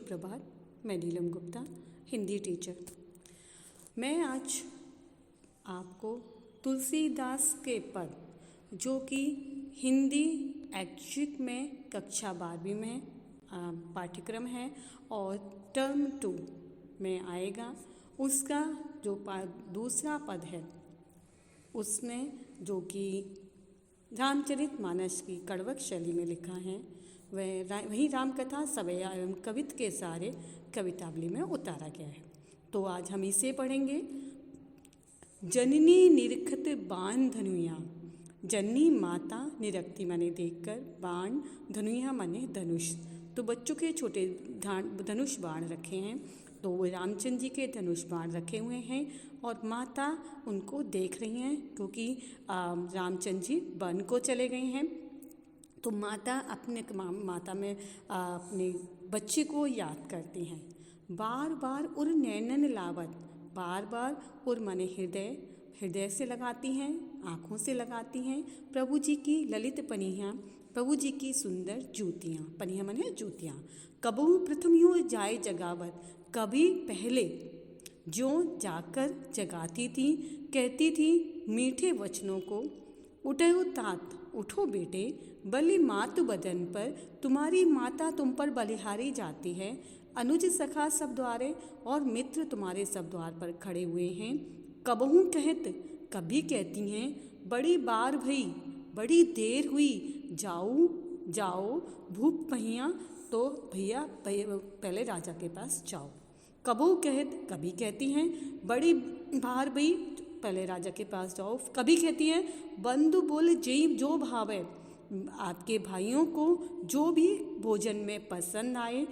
प्रभात। मैं नीलम गुप्ता, हिंदी टीचर। मैं आज आपको तुलसीदास के पद, जो कि हिंदी ऐच्छिक में कक्षा 12वीं में पाठ्यक्रम है और टर्म 2 में आएगा, उसका जो दूसरा पद है उसमें, जो कि रामचरितमानस की कड़वक शैली में लिखा है, वही रामकथा सवैया एवं कवित्त के सारे कवितावली में उतारा गया है। तो आज हम इसे पढ़ेंगे। जननी निरखत बाण धनुया। जननी माता निरखती माने देखकर, बाण धनुया माने धनुष। तो बच्चों के छोटे धनुष बाण रखे हैं, तो वो रामचंद्र जी के धनुष बाण रखे हुए हैं और माता उनको देख रही हैं, क्योंकि रामचंद्र जी वन को चले गए हैं। तो माता अपने बच्चे को याद करती हैं। बार बार उर नैनन लावत, बार बार उर माने हृदय से लगाती हैं, आँखों से लगाती हैं प्रभु जी की ललित पनिया, प्रभु जी की सुंदर जूतियाँ। पनिया माने जूतियाँ। कबहू प्रथम यूँ जाए जगावत, कभी पहले जो जाकर जगाती थी, कहती थी मीठे वचनों को। उठो तात, उठो बेटे, बलि मातु बदन पर, तुम्हारी माता तुम पर बलिहारी जाती है। अनुज सखा सब द्वारे और मित्र तुम्हारे सब द्वार पर खड़े हुए हैं। कबहू कहत, कभी कहती हैं, बड़ी बार भई, बड़ी देर हुई, जाओ जाओ भूप पहिया, तो भैया पहले राजा के पास जाओ। कबहू कहत, कभी कहती हैं, बड़ी बार भई, पहले राजा के पास जाओ। कभी कहती हैं, बंधु बोल जई जो भावे, आपके भाइयों को जो भी भोजन में पसंद आए।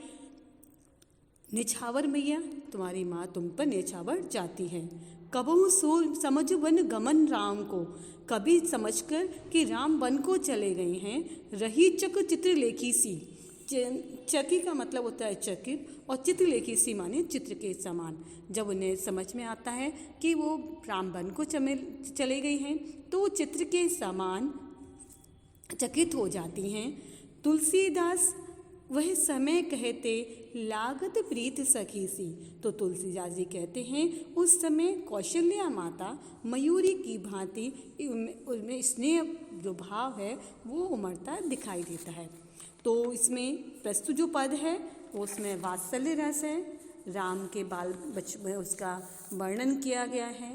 निछावर मैया, तुम्हारी माँ तुम पर निछावर जाती है। कबहू सो समझ वन गमन राम को, कभी समझकर कि राम वन को चले गए हैं। रही चक चित्रलेखी सी, चकी का मतलब होता है चकित, और चित्रलेखी सी माने चित्र के समान। जब उन्हें समझ में आता है कि वो राम वन को चले गई हैं, तो चित्र के समान चकित हो जाती हैं। तुलसीदास वह समय कहते, लागत प्रीत सखी सी। तो तुलसीदास जी कहते हैं, उस समय कौशल्या माता मयूरी की भांति उनमें स्नेह जो भाव है वो उमड़ता दिखाई देता है। तो इसमें प्रस्तुत जो पद है वो उसमें वात्सल्य रस है, राम के बाल बचपन उसका वर्णन किया गया है।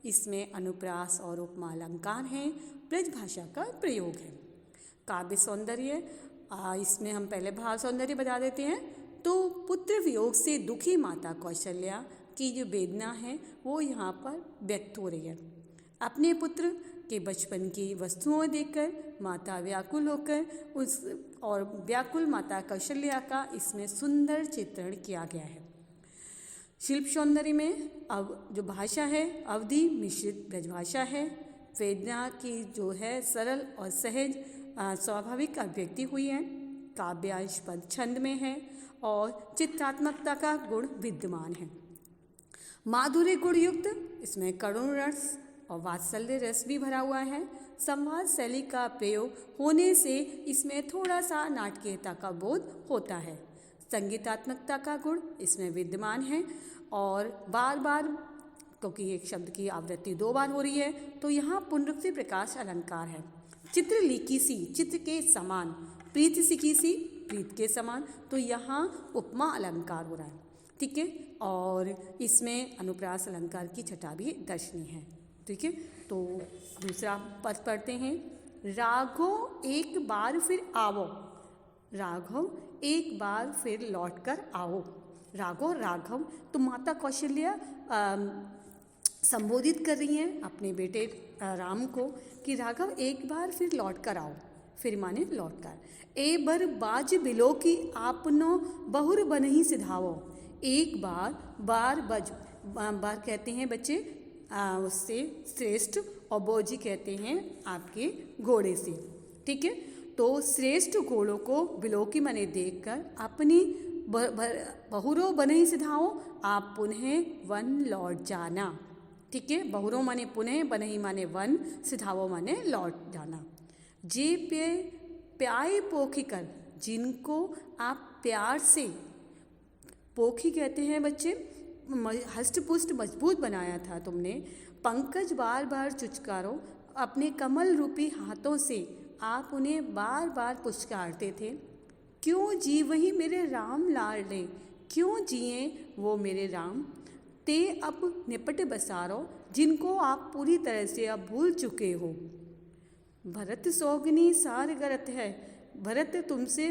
इसमें अनुप्रास और उपमा अलंकार हैं, ब्रज भाषा का प्रयोग है। काव्य सौंदर्य, इसमें हम पहले भाव सौंदर्य बता देते हैं। तो पुत्र वियोग से दुखी माता कौशल्या की जो वेदना है वो यहाँ पर व्यक्त हो रही है। अपने पुत्र के बचपन की वस्तुओं देखकर माता व्याकुल होकर और व्याकुल माता कौशल्या का इसमें सुंदर चित्रण किया गया है। शिल्प सौंदर्य में अब जो भाषा है अवधि मिश्रित ब्रजभाषा है। वेदना की जो है सरल और सहज स्वाभाविक अभिव्यक्ति हुई है। काव्यांश पद छंद में है और चित्रात्मकता का गुण विद्यमान है। माधुर्य गुण युक्त इसमें करुण रस और वात्सल्य रस भी भरा हुआ है। संवाद शैली का प्रयोग होने से इसमें थोड़ा सा नाटकीयता का बोध होता है। संगीतात्मकता का गुण इसमें विद्यमान है और बार बार, क्योंकि एक शब्द की आवृत्ति 2 बार हो रही है, तो यहाँ पुनरुक्ति प्रकाश अलंकार है। चित्र लिखी सी, चित्र के समान, प्रीत सिखी सी, प्रीत के समान, तो यहाँ उपमा अलंकार हो रहा है। ठीक है, और इसमें अनुप्रास अलंकार की छटा भी दर्शनीय है। ठीक है, तो दूसरा पद पढ़ते हैं। राघव एक बार फिर आओ, राघव एक बार फिर लौट कर आओ। राघव तो माता कौशल्या संबोधित कर रही हैं अपने बेटे राम को कि राघव एक बार फिर लौट कर आओ। फिर माने लौट कर। ए बर बाज बिलो की आपनो बहुर बनही सिधाओ। एक बार बार कहते हैं बच्चे उससे श्रेष्ठ, और बोजी कहते हैं आपके घोड़े से। ठीक है, तो श्रेष्ठ घोड़ों को बिलोकी माने देखकर अपनी बहुरो बनही सिधाओ, आप पुनः वन लौट जाना। ठीक है, बहुरो माने पुनः, बनही माने वन, सिधाओ माने लौट जाना। जे प्याय पोखी कर, जिनको आप प्यार से पोखी कहते हैं बच्चे, हष्ट पुष्ट मजबूत बनाया था तुमने। पंकज बार बार चुचकारो, अपने कमल रूपी हाथों से आप उन्हें बार बार पुचकारते थे। क्यों जी वही मेरे राम लाडले, क्यों जिए वो मेरे राम। ते अब निपट बसारो, जिनको आप पूरी तरह से अब भूल चुके हो। भरत सौगुनी सार गरत है, भरत तुमसे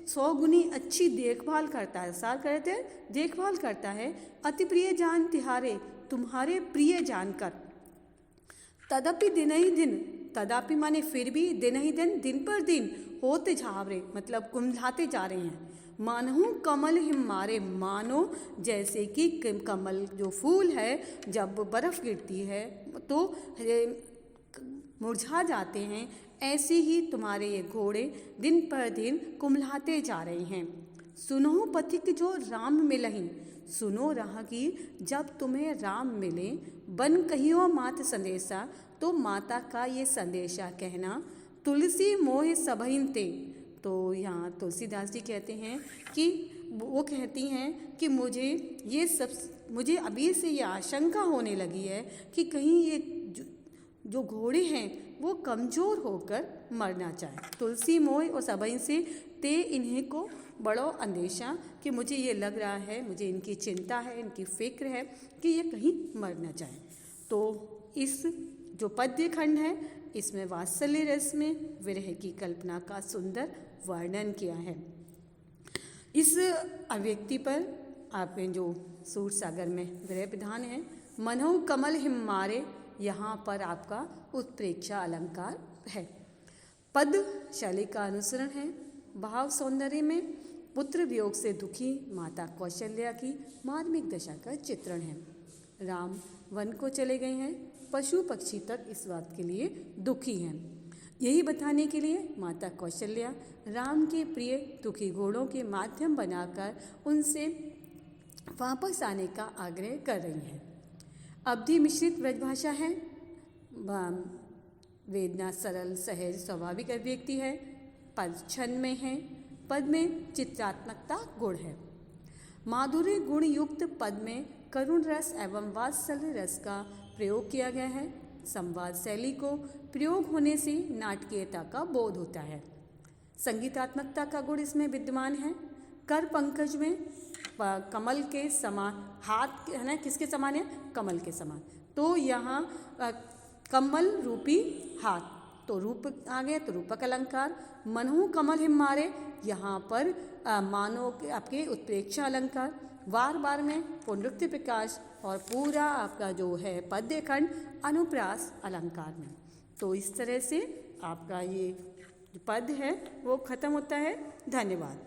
100 गुनी अच्छी देखभाल करता है। सार करते हैं देखभाल करता है। अति प्रिय जान तिहारे, तुम्हारे प्रिय जानकर। तदपि दिन ही दिन, तदापि माने फिर भी, दिन ही दिन, दिन पर दिन होते झावरे मतलब कुम्हलाते जा रहे हैं। मानहु कमल हिमारे, मानो जैसे कि कमल जो फूल है जब बर्फ़ गिरती है तो मुरझा जाते हैं, ऐसे ही तुम्हारे ये घोड़े दिन पर दिन कुम्हलाते जा रहे हैं। सुनो पथिक जो राम मिलहीं, सुनो राहगीर जब तुम्हें राम मिले। बन कहियो मात संदेशा, तो माता का ये संदेशा कहना। तुलसी मोह सबहिन ते, तो यहाँ तुलसीदास जी कहते हैं कि वो कहती हैं कि मुझे अभी से ये आशंका होने लगी है कि कहीं ये जो घोड़े हैं वो कमज़ोर होकर मर ना जाए। तुलसी मोह और सबहिन से ते, इन्हें को बड़ो अंदेशा कि मुझे ये लग रहा है, मुझे इनकी चिंता है, इनकी फिक्र है कि ये कहीं मर ना जाए। तो इस जो पद्य खंड है इसमें वात्सल्य रस में विरह की कल्पना का सुंदर वर्णन किया है। इस अभिव्यक्ति पर आपने जो सूर सागर में विरह विधान है, मनहु कमल हिमारे, यहाँ पर आपका उत्प्रेक्षा अलंकार है। पद शैली का अनुसरण है। भाव सौंदर्य में पुत्र वियोग से दुखी माता कौशल्या की मार्मिक दशा का चित्रण है। राम वन को चले गए हैं, पशु पक्षी तक इस बात के लिए दुखी हैं। यही बताने के लिए माता कौशल्या राम के प्रिय दुखी घोड़ों के माध्यम बनाकर उनसे वापस आने का आग्रह कर रही हैं। अवधि मिश्रित ब्रजभाषा है। वेदना सरल सहज स्वाभाविक अभिव्यक्ति है। पद छंद में है। पद में चित्रात्मकता गुण है। माधुर्य गुण युक्त पद में करुण रस एवं वात्सल्य रस का प्रयोग किया गया है। संवाद शैली को प्रयोग होने से नाटकीयता का बोध होता है। संगीतात्मकता का गुण इसमें विद्यमान है। कर पंकज में कमल के समान, हाथ है ना किसके समान है, कमल के समान, तो यहाँ कमल रूपी हाथ, तो रूप आ गया तो रूपक अलंकार। मनहु कमल हिमारे, यहाँ पर मानो के आपके उत्प्रेक्षा अलंकार। वार बार में पुनरुक्ति प्रकाश और पूरा आपका जो है पद्य खंड अनुप्रास अलंकार में। तो इस तरह से आपका ये पद है वो खत्म होता है। धन्यवाद।